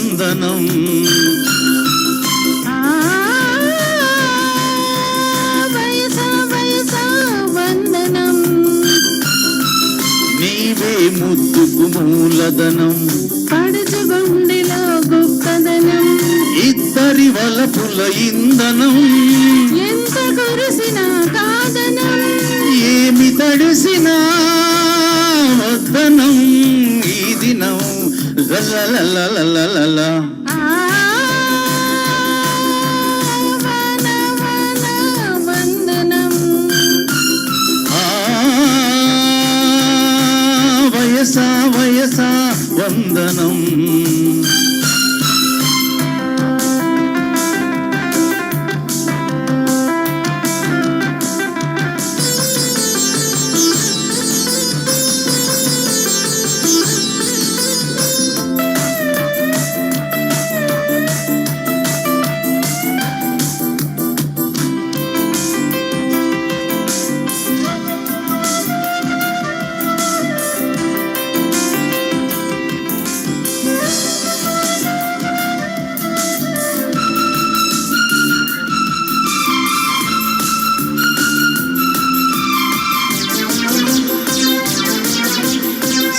వందనం. నీవే ముద్దుకు మూలధనం, పడుచు గుండెలో గొప్పదనం, ఇద్దరి వలపుల ఇంధనం, ఎంత కురిసినా కాదనం, ఏమి తడిసినా వద్దనం. ఈ దినం లలలలలలల వందనం. వయసా వయసా వందనం.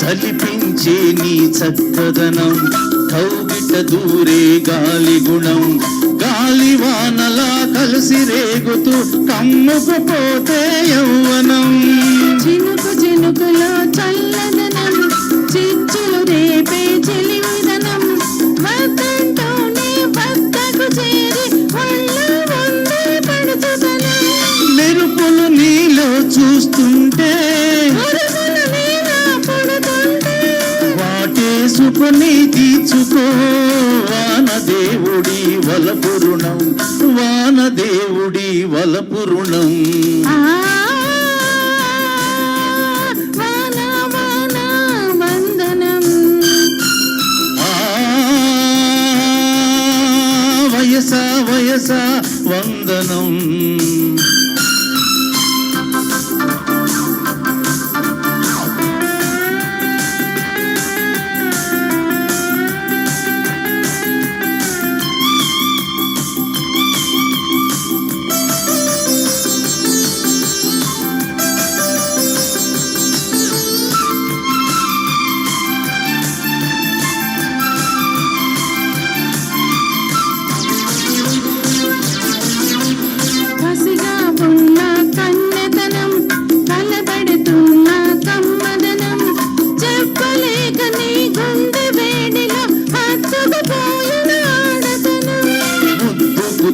చలిపించే నీ చక్కదనం, కౌగిట దూరే గాలి గుణం, గాలివానలా కలిసి రేగుతూ కమ్ముకుపోతే యౌవనం. చినుకు చినుకులో చల్లదనం, చిచ్చులు రేపే చెలివిదనం, వద్దంటూనే వద్దకు చేరి ఒళ్ళు వందే పడుచుదనం. మెరుపులు నీలో చూస్తుంటే వాటేసుకొని తీర్చుకో వానదేవుడి వలపురుణం, వానదేవుడి వలపురుణం. వందనం. వయసా వయసా వందనం.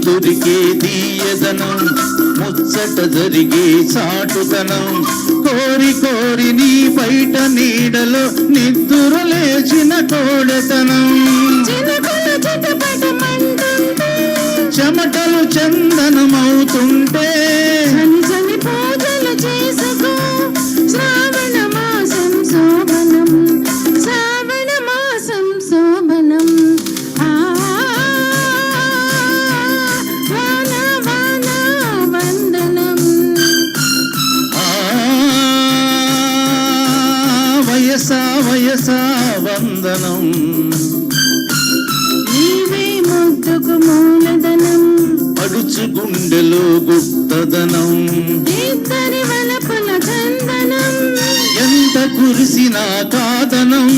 దొరికే తీయదనం, ముచ్చట జరిగే చాటుతనం, కోరి కోరి నీ బయట నీడలో నిద్దుర లేచిన కోడతనం. చెమటలు చందనమవుతుంటే చేసుకో శ్రావణ మాసం శోభనం, శ్రావణ మాసం శోభనం. వందనం. వయసా వయసా వందనం. నీవే ముద్దుకు మూలధనం, పడుచు గుండెలో గుప్తదనం, ఇద్దరి వలపుల చందనం, ఎంత కురిసినా కాదనం.